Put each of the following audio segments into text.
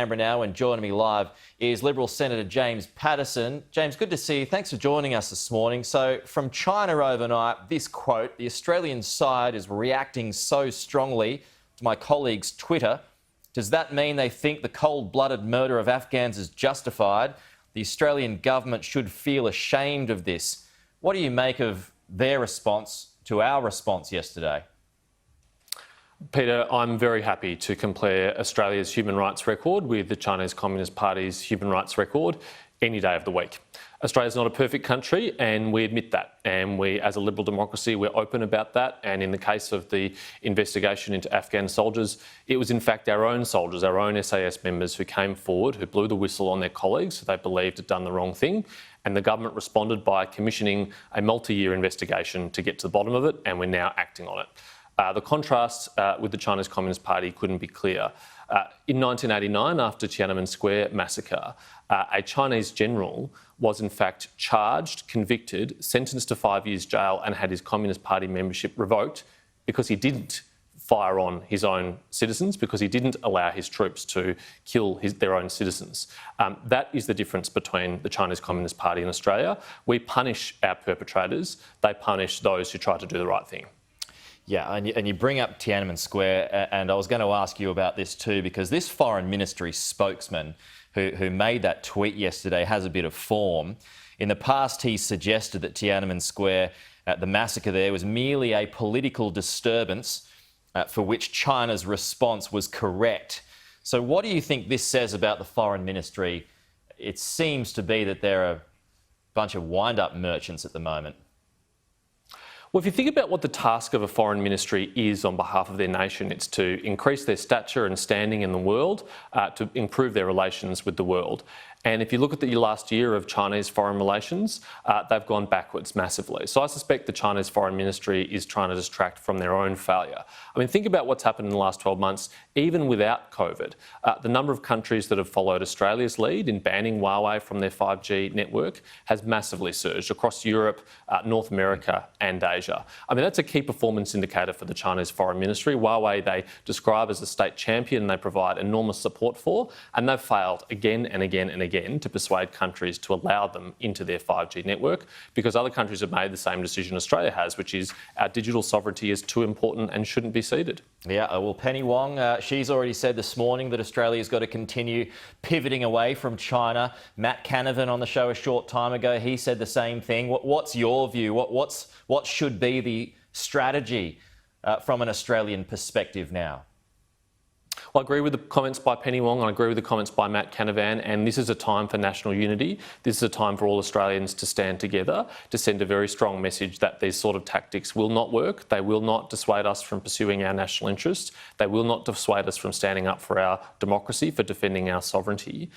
Canberra now, and joining me live is Liberal Senator James Paterson. James, good to see you. Thanks for joining us this morning. So, from China overnight, this quote: "The Australian side is reacting so strongly to my colleague's Twitter. Does that mean they think the cold-blooded murder of Afghans is justified? The Australian government should feel ashamed of this." What do you make of their response to our response yesterday? Peter, I'm very happy to compare Australia's human rights record with the Chinese Communist Party's human rights record any day of the week. Australia's not a perfect country, and we admit that. And we, as a liberal democracy, we're open about that. And in the case of the investigation into Afghan soldiers, it was in fact our own soldiers, our own SAS members who came forward, who blew the whistle on their colleagues who they believed had done the wrong thing. And the government responded by commissioning a multi-year investigation to get to the bottom of it, and we're now acting on it. The contrast with the Chinese Communist Party couldn't be clearer. In 1989, after Tiananmen Square massacre, a Chinese general was in fact charged, convicted, sentenced to 5 years jail and had his Communist Party membership revoked because he didn't fire on his own citizens, because he didn't allow his troops to kill their own citizens. That is the difference between the Chinese Communist Party and Australia. We punish our perpetrators, they punish those who try to do the right thing. Yeah, and you bring up Tiananmen Square, and I was going to ask you about this too, because this Foreign Ministry spokesman who made that tweet yesterday has a bit of form. In the past, he suggested that Tiananmen Square, the massacre there, was merely a political disturbance for which China's response was correct. So what do you think this says about the Foreign Ministry? It seems to be that they're a bunch of wind-up merchants at the moment. Well, if you think about what the task of a foreign ministry is on behalf of their nation, it's to increase their stature and standing in the world, to improve their relations with the world. And if you look at the last year of Chinese foreign relations, they've gone backwards massively. So I suspect the Chinese foreign ministry is trying to distract from their own failure. I mean, think about what's happened in the last 12 months, even without COVID. The number of countries that have followed Australia's lead in banning Huawei from their 5G network has massively surged across Europe, North America and Asia. I mean, that's a key performance indicator for the Chinese foreign ministry. Huawei they describe as a state champion they provide enormous support for, and they've failed again and again and again to persuade countries to allow them into their 5G network, because other countries have made the same decision Australia has, which is our digital sovereignty is too important and shouldn't be ceded. Yeah, well, Penny Wong, she's already said this morning that Australia's got to continue pivoting away from China. Matt Canavan on the show a short time ago, he said the same thing. What's your view? What should be the strategy from an Australian perspective now? Well, I agree with the comments by Penny Wong, I agree with the comments by Matt Canavan, and this is a time for national unity. This is a time for all Australians to stand together, to send a very strong message that these sort of tactics will not work. They will not dissuade us from pursuing our national interests. They will not dissuade us from standing up for our democracy, for defending our sovereignty,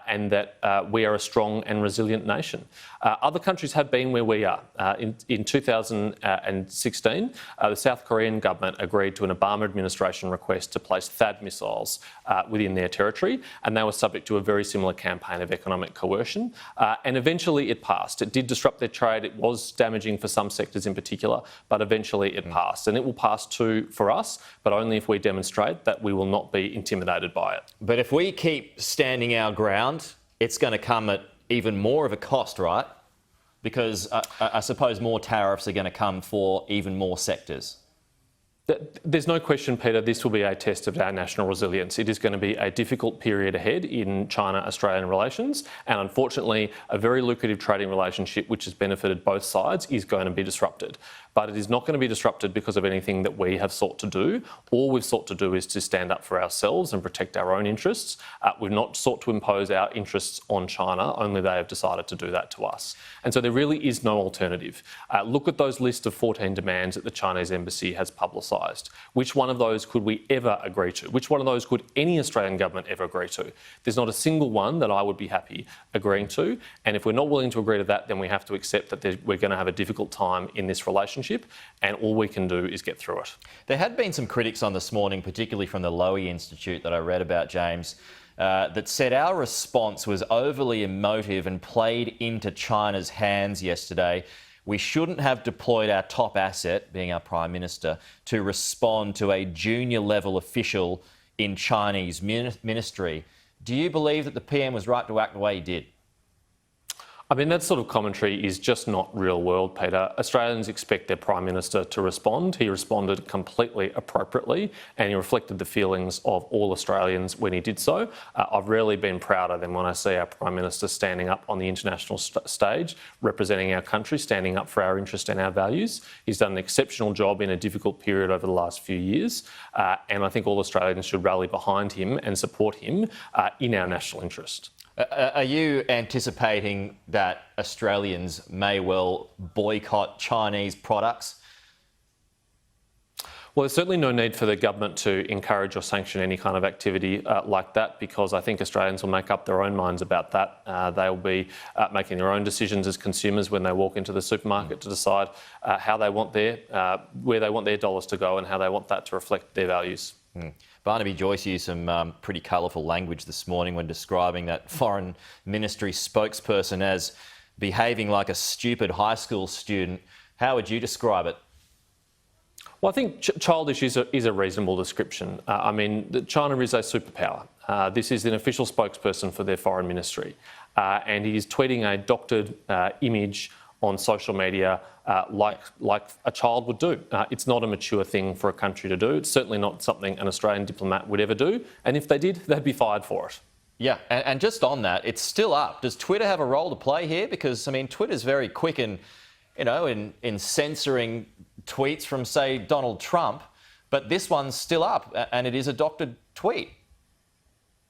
and that we are a strong and resilient nation. Other countries have been where we are. In 2016, the South Korean government agreed to an Obama administration request to place THAAD missiles within their territory, and they were subject to a very similar campaign of economic coercion, and eventually it passed. It did disrupt their trade, it was damaging for some sectors in particular, but eventually it passed, and it will pass too for us, but only if we demonstrate that we will not be intimidated by it. But if we keep standing our ground, it's going to come at even more of a cost, right? Because I suppose more tariffs are going to come for even more sectors. There's no question, Peter, this will be a test of our national resilience. It is going to be a difficult period ahead in China-Australian relations, and unfortunately, a very lucrative trading relationship which has benefited both sides is going to be disrupted. But it is not going to be disrupted because of anything that we have sought to do. All we've sought to do is to stand up for ourselves and protect our own interests. We've not sought to impose our interests on China, only they have decided to do that to us. And so there really is no alternative. Look at those list of 14 demands that the Chinese embassy has publicised. Which one of those could we ever agree to? Which one of those could any Australian government ever agree to? There's not a single one that I would be happy agreeing to. And if we're not willing to agree to that, then we have to accept that we're going to have a difficult time in this relationship, and all we can do is get through it. There had been some critics on this morning, particularly from the Lowy Institute that I read about, James, that said our response was overly emotive and played into China's hands yesterday. We shouldn't have deployed our top asset, being our Prime Minister, to respond to a junior level official in Chinese ministry. Do you believe that the PM was right to act the way he did? I mean, that sort of commentary is just not real world, Peter. Australians expect their Prime Minister to respond. He responded completely appropriately and he reflected the feelings of all Australians when he did so. I've rarely been prouder than when I see our Prime Minister standing up on the international stage, representing our country, standing up for our interest and our values. He's done an exceptional job in a difficult period over the last few years, and I think all Australians should rally behind him and support him in our national interest. Are you anticipating that Australians may well boycott Chinese products? Well, there's certainly no need for the government to encourage or sanction any kind of activity like that, because I think Australians will make up their own minds about that. They'll be making their own decisions as consumers when they walk into the supermarket to decide how they want where they want their dollars to go and how they want that to reflect their values. Barnaby Joyce used some pretty colourful language this morning when describing that Foreign Ministry spokesperson as behaving like a stupid high school student. How would you describe it? Well, I think childish is a reasonable description. I mean, China is a superpower. This is an official spokesperson for their foreign ministry, and he is tweeting a doctored image on social media like a child would do. It's not a mature thing for a country to do. It's certainly not something an Australian diplomat would ever do. And if they did, they'd be fired for it. Yeah, and just on that, it's still up. Does Twitter have a role to play here? Because, I mean, Twitter's very quick in censoring tweets from, say, Donald Trump, but this one's still up, and it is a doctored tweet.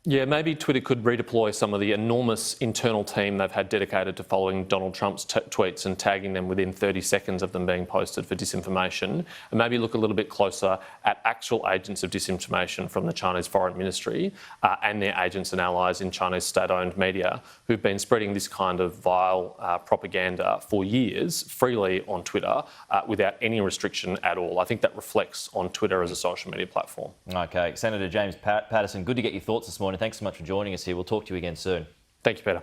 Yeah, maybe Twitter could redeploy some of the enormous internal team they've had dedicated to following Donald Trump's tweets and tagging them within 30 seconds of them being posted for disinformation, and maybe look a little bit closer at actual agents of disinformation from the Chinese Foreign Ministry and their agents and allies in Chinese state-owned media who've been spreading this kind of vile propaganda for years freely on Twitter without any restriction at all. I think that reflects on Twitter as a social media platform. Okay, Senator James Paterson, good to get your thoughts this morning. Thanks so much for joining us here. We'll talk to you again soon. Thank you, Peter.